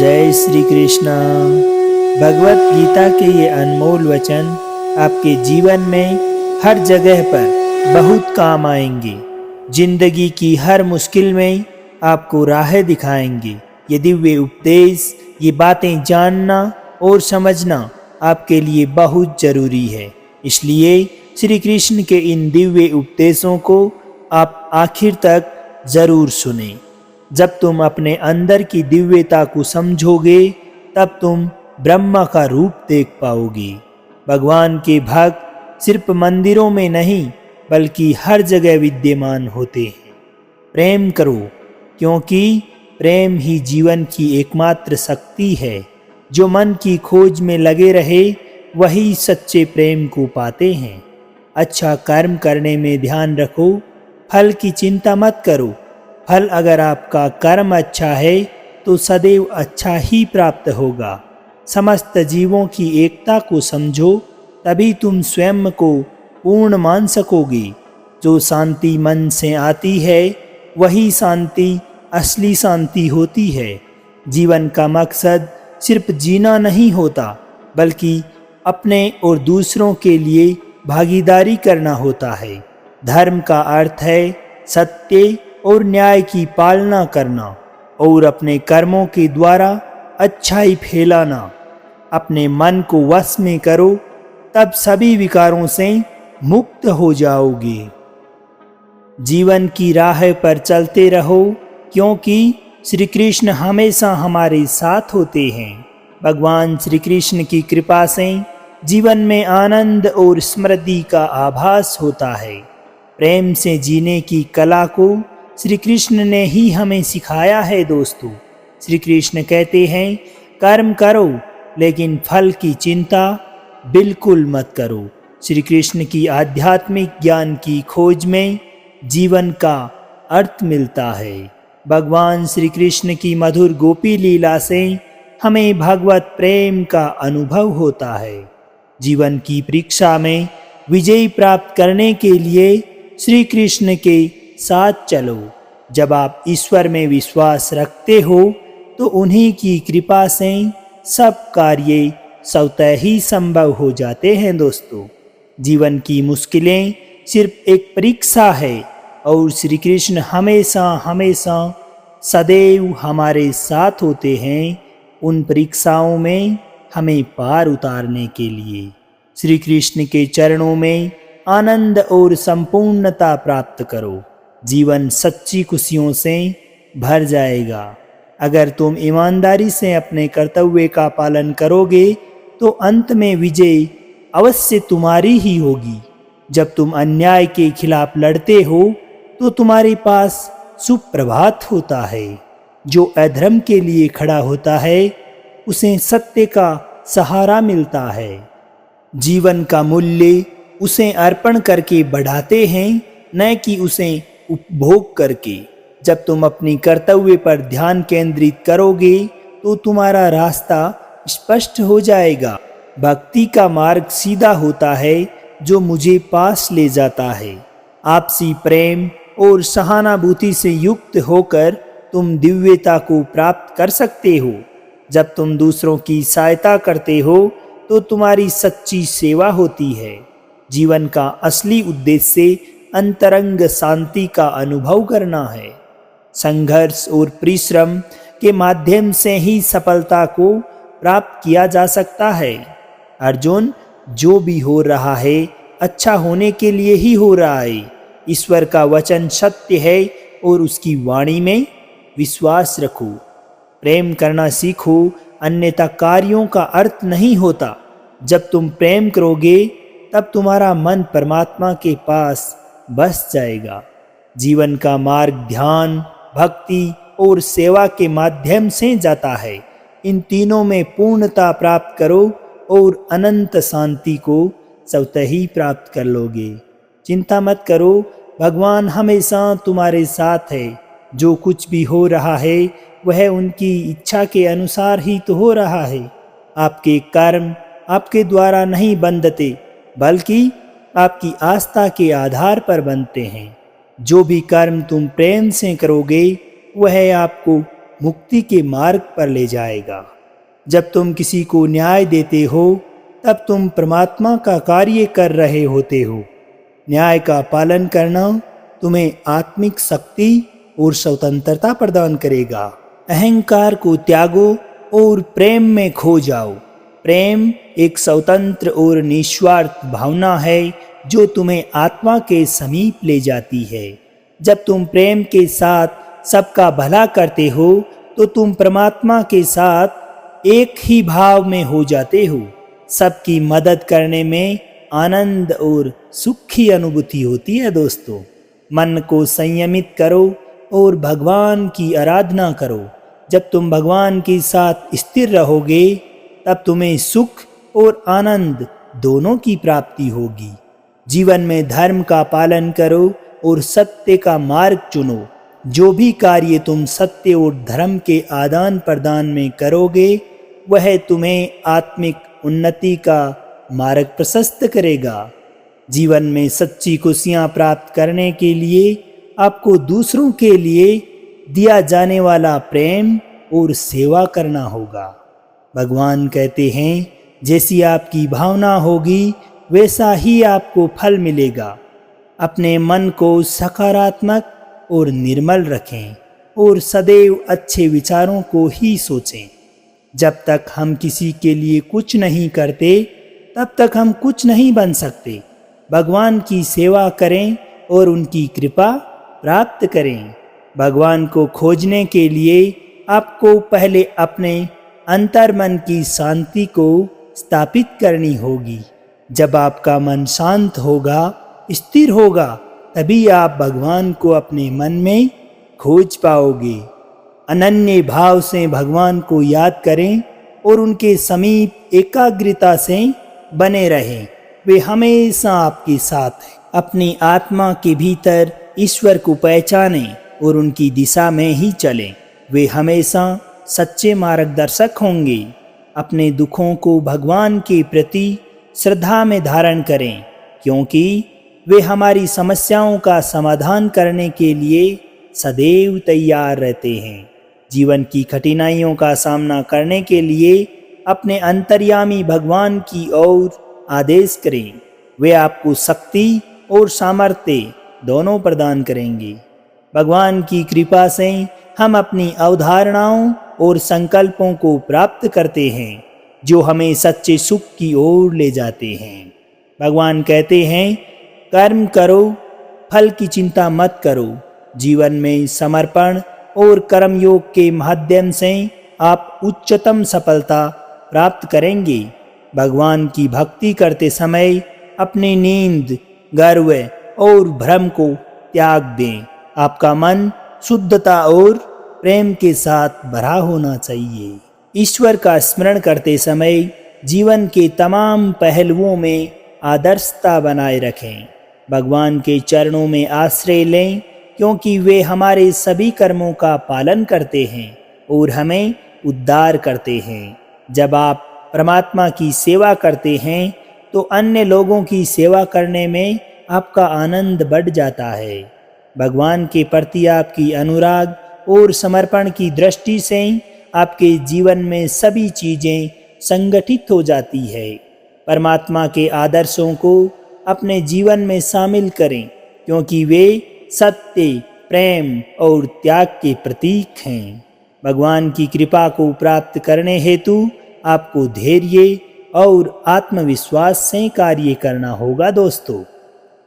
जय श्री कृष्णा। भगवत गीता के ये अनमोल वचन आपके जीवन में हर जगह पर बहुत काम आएंगे। जिंदगी की हर मुश्किल में आपको राह दिखाएंगे। ये दिव्य उपदेश, ये बातें जानना और समझना आपके लिए बहुत जरूरी है। इसलिए श्री कृष्ण के इन दिव्य उपदेशों को आप आखिर तक जरूर सुने। जब तुम अपने अंदर की दिव्यता को समझोगे तब तुम ब्रह्मा का रूप देख पाओगे। भगवान के भक्त सिर्फ मंदिरों में नहीं बल्कि हर जगह विद्यमान होते हैं। प्रेम करो, क्योंकि प्रेम ही जीवन की एकमात्र शक्ति है। जो मन की खोज में लगे रहे वही सच्चे प्रेम को पाते हैं। अच्छा कर्म करने में ध्यान रखो, फल की चिंता मत करो। फल अगर आपका कर्म अच्छा है तो सदैव अच्छा ही प्राप्त होगा। समस्त जीवों की एकता को समझो, तभी तुम स्वयं को पूर्ण मान सकोगे। जो शांति मन से आती है वही शांति असली शांति होती है। जीवन का मकसद सिर्फ जीना नहीं होता बल्कि अपने और दूसरों के लिए भागीदारी करना होता है। धर्म का अर्थ है सत्य और न्याय की पालना करना और अपने कर्मों के द्वारा अच्छाई फैलाना। अपने मन को वश में करो, तब सभी विकारों से मुक्त हो जाओगे। जीवन की राह पर चलते रहो, क्योंकि श्री कृष्ण हमेशा हमारे साथ होते हैं। भगवान श्री कृष्ण की कृपा से जीवन में आनंद और समृद्धि का आभास होता है। प्रेम से जीने की कला को श्री कृष्ण ने ही हमें सिखाया है। दोस्तों, श्री कृष्ण कहते हैं कर्म करो लेकिन फल की चिंता बिल्कुल मत करो। श्री कृष्ण की आध्यात्मिक ज्ञान की खोज में जीवन का अर्थ मिलता है। भगवान श्री कृष्ण की मधुर गोपी लीला से हमें भगवत प्रेम का अनुभव होता है। जीवन की परीक्षा में विजय प्राप्त करने के लिए श्री कृष्ण के साथ चलो। जब आप ईश्वर में विश्वास रखते हो तो उन्हीं की कृपा से सब कार्य स्वतः ही संभव हो जाते हैं। दोस्तों, जीवन की मुश्किलें सिर्फ एक परीक्षा है और श्री कृष्ण हमेशा हमेशा सदैव हमारे साथ होते हैं उन परीक्षाओं में हमें पार उतारने के लिए। श्री कृष्ण के चरणों में आनंद और संपूर्णता प्राप्त करो। जीवन सच्ची खुशियों से भर जाएगा। अगर तुम ईमानदारी से अपने कर्तव्य का पालन करोगे तो अंत में विजय अवश्य तुम्हारी ही होगी। जब तुम अन्याय के खिलाफ लड़ते हो तो तुम्हारे पास सुप्रभात होता है। जो अधर्म के लिए खड़ा होता है उसे सत्य का सहारा मिलता है। जीवन का मूल्य उसे अर्पण करके बढ़ाते हैं, न कि उसे उपभोग करके। जब तुम अपनी कर्तव्य पर ध्यान केंद्रित करोगे तो तुम्हारा रास्ता स्पष्ट हो जाएगा। भक्ति का मार्ग सीधा होता है जो मुझे पास ले जाता है। आपसी प्रेम और सहानुभूति से युक्त होकर तुम दिव्यता को प्राप्त कर सकते हो। जब तुम दूसरों की सहायता करते हो तो तुम्हारी सच्ची सेवा होती है। जीवन का असली उद्देश्य अंतरंग शांति का अनुभव करना है। संघर्ष और परिश्रम के माध्यम से ही सफलता को प्राप्त किया जा सकता है। अर्जुन, जो भी हो रहा है अच्छा होने के लिए ही हो रहा है। ईश्वर का वचन सत्य है और उसकी वाणी में विश्वास रखो। प्रेम करना सीखो, अन्यथा कार्यों का अर्थ नहीं होता। जब तुम प्रेम करोगे तब तुम्हारा मन परमात्मा के पास बस जाएगा। जीवन का मार्ग ध्यान, भक्ति और सेवा के माध्यम से जाता है। इन तीनों में पूर्णता प्राप्त करो और अनंत शांति को स्वतः ही प्राप्त कर लोगे। चिंता मत करो, भगवान हमेशा तुम्हारे साथ है। जो कुछ भी हो रहा है वह उनकी इच्छा के अनुसार ही तो हो रहा है। आपके कर्म आपके द्वारा नहीं बंधते बल्कि आपकी आस्था के आधार पर बनते हैं। जो भी कर्म तुम प्रेम से करोगे वह आपको मुक्ति के मार्ग पर ले जाएगा। जब तुम किसी को न्याय देते हो तब तुम परमात्मा का कार्य कर रहे होते हो। न्याय का पालन करना तुम्हें आत्मिक शक्ति और स्वतंत्रता प्रदान करेगा। अहंकार को त्यागो और प्रेम में खो जाओ। प्रेम एक स्वतंत्र और निस्वार्थ भावना है जो तुम्हें आत्मा के समीप ले जाती है। जब तुम प्रेम के साथ सबका भला करते हो तो तुम परमात्मा के साथ एक ही भाव में हो जाते हो। सबकी मदद करने में आनंद और सुख की अनुभूति होती है। दोस्तों, मन को संयमित करो और भगवान की आराधना करो। जब तुम भगवान के साथ स्थिर रहोगे तब तुम्हें सुख और आनंद दोनों की प्राप्ति होगी। जीवन में धर्म का पालन करो और सत्य का मार्ग चुनो। जो भी कार्य तुम सत्य और धर्म के आदान प्रदान में करोगे वह तुम्हें आत्मिक उन्नति का मार्ग प्रशस्त करेगा। जीवन में सच्ची खुशियाँ प्राप्त करने के लिए आपको दूसरों के लिए दिया जाने वाला प्रेम और सेवा करना होगा। भगवान कहते हैं, जैसी आपकी भावना होगी वैसा ही आपको फल मिलेगा। अपने मन को सकारात्मक और निर्मल रखें और सदैव अच्छे विचारों को ही सोचें। जब तक हम किसी के लिए कुछ नहीं करते तब तक हम कुछ नहीं बन सकते। भगवान की सेवा करें और उनकी कृपा प्राप्त करें। भगवान को खोजने के लिए आपको पहले अपने अंतर्मन की शांति को स्थापित करनी होगी। जब आपका मन शांत होगा, स्थिर होगा, तभी आप भगवान को अपने मन में खोज पाओगे। अनन्य भाव से भगवान को याद करें और उनके समीप एकाग्रता से बने रहें। वे हमेशा आपके साथ हैं। अपनी आत्मा के भीतर ईश्वर को पहचानें और उनकी दिशा में ही चलें। वे हमेशा सच्चे मार्गदर्शक होंगे। अपने दुखों को भगवान के प्रति श्रद्धा में धारण करें, क्योंकि वे हमारी समस्याओं का समाधान करने के लिए सदैव तैयार रहते हैं। जीवन की कठिनाइयों का सामना करने के लिए अपने अंतर्यामी भगवान की ओर आदेश करें। वे आपको शक्ति और सामर्थ्य दोनों प्रदान करेंगे। भगवान की कृपा से हम अपनी अवधारणाओं और संकल्पों को प्राप्त करते हैं जो हमें सच्चे सुख की ओर ले जाते हैं। भगवान कहते हैं, कर्म करो, फल की चिंता मत करो। जीवन में समर्पण और कर्मयोग के माध्यम से आप उच्चतम सफलता प्राप्त करेंगे। भगवान की भक्ति करते समय अपनी नींद, गर्व और भ्रम को त्याग दें। आपका मन शुद्धता और प्रेम के साथ भरा होना चाहिए। ईश्वर का स्मरण करते समय जीवन के तमाम पहलुओं में आदर्शता बनाए रखें। भगवान के चरणों में आश्रय लें, क्योंकि वे हमारे सभी कर्मों का पालन करते हैं और हमें उद्धार करते हैं। जब आप परमात्मा की सेवा करते हैं तो अन्य लोगों की सेवा करने में आपका आनंद बढ़ जाता है। भगवान के प्रति आपकी अनुराग और समर्पण की दृष्टि से आपके जीवन में सभी चीज़ें संगठित हो जाती है। परमात्मा के आदर्शों को अपने जीवन में शामिल करें, क्योंकि वे सत्य, प्रेम और त्याग के प्रतीक हैं। भगवान की कृपा को प्राप्त करने हेतु आपको धैर्य और आत्मविश्वास से कार्य करना होगा। दोस्तों,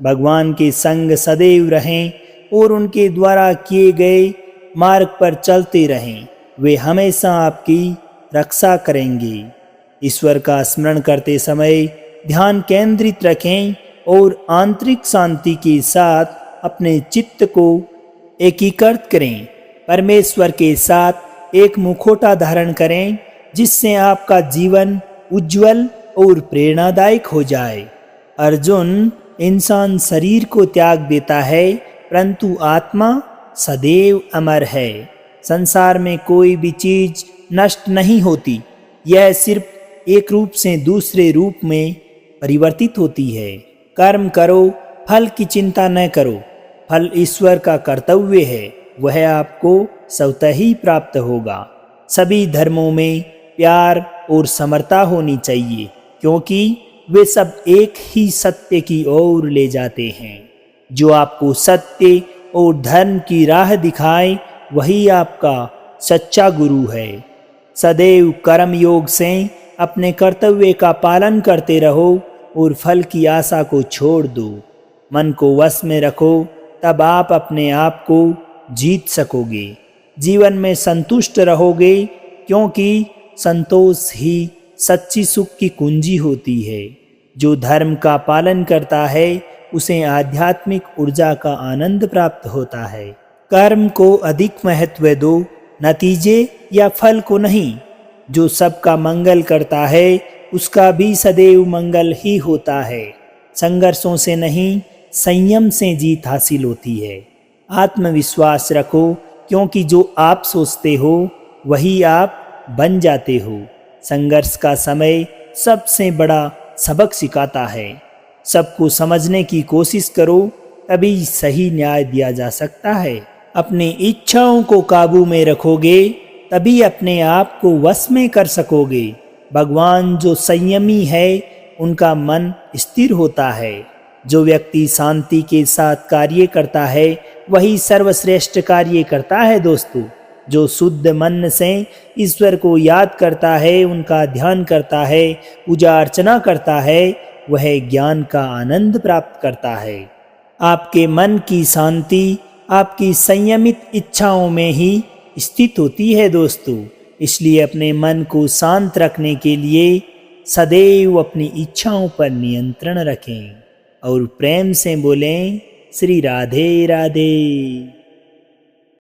भगवान के संग सदैव रहें और उनके द्वारा किए गए मार्ग पर चलते रहें। वे हमेशा आपकी रक्षा करेंगे। ईश्वर का स्मरण करते समय ध्यान केंद्रित रखें और आंतरिक शांति के साथ अपने चित्त को एकीकृत करें। परमेश्वर के साथ एक मुखौटा धारण करें, जिससे आपका जीवन उज्जवल और प्रेरणादायक हो जाए। अर्जुन, इंसान शरीर को त्याग देता है, परंतु आत्मा सदैव अमर है। संसार में कोई भी चीज नष्ट नहीं होती, यह सिर्फ एक रूप से दूसरे रूप में परिवर्तित होती है। कर्म करो, फल की चिंता न करो। फल ईश्वर का कर्तव्य है। वह आपको स्वतः ही प्राप्त होगा। सभी धर्मों में प्यार और समरता होनी चाहिए, क्योंकि वे सब एक ही सत्य की ओर ले जाते हैं। जो आपको सत्य और धर्म की राह दिखाए वही आपका सच्चा गुरु है। सदैव कर्म योग से अपने कर्तव्य का पालन करते रहो और फल की आशा को छोड़ दो। मन को वश में रखो, तब आप अपने आप को जीत सकोगे। जीवन में संतुष्ट रहोगे, क्योंकि संतोष ही सच्ची सुख की कुंजी होती है। जो धर्म का पालन करता है उसे आध्यात्मिक ऊर्जा का आनंद प्राप्त होता है। कर्म को अधिक महत्व दो, नतीजे या फल को नहीं। जो सबका मंगल करता है उसका भी सदैव मंगल ही होता है। संघर्षों से नहीं, संयम से जीत हासिल होती है। आत्मविश्वास रखो, क्योंकि जो आप सोचते हो वही आप बन जाते हो। संघर्ष का समय सबसे बड़ा सबक सिखाता है। सबको समझने की कोशिश करो, तभी सही न्याय दिया जा सकता है। अपनी इच्छाओं को काबू में रखोगे तभी अपने आप को वश में कर सकोगे। भगवान जो संयमी है उनका मन स्थिर होता है। जो व्यक्ति शांति के साथ कार्य करता है वही सर्वश्रेष्ठ कार्य करता है। दोस्तों, जो शुद्ध मन से ईश्वर को याद करता है, उनका ध्यान करता है, पूजा अर्चना करता है, वह ज्ञान का आनंद प्राप्त करता है। आपके मन की शांति आपकी संयमित इच्छाओं में ही स्थित होती है। दोस्तों, इसलिए अपने मन को शांत रखने के लिए सदैव अपनी इच्छाओं पर नियंत्रण रखें और प्रेम से बोलें, श्री राधे राधे।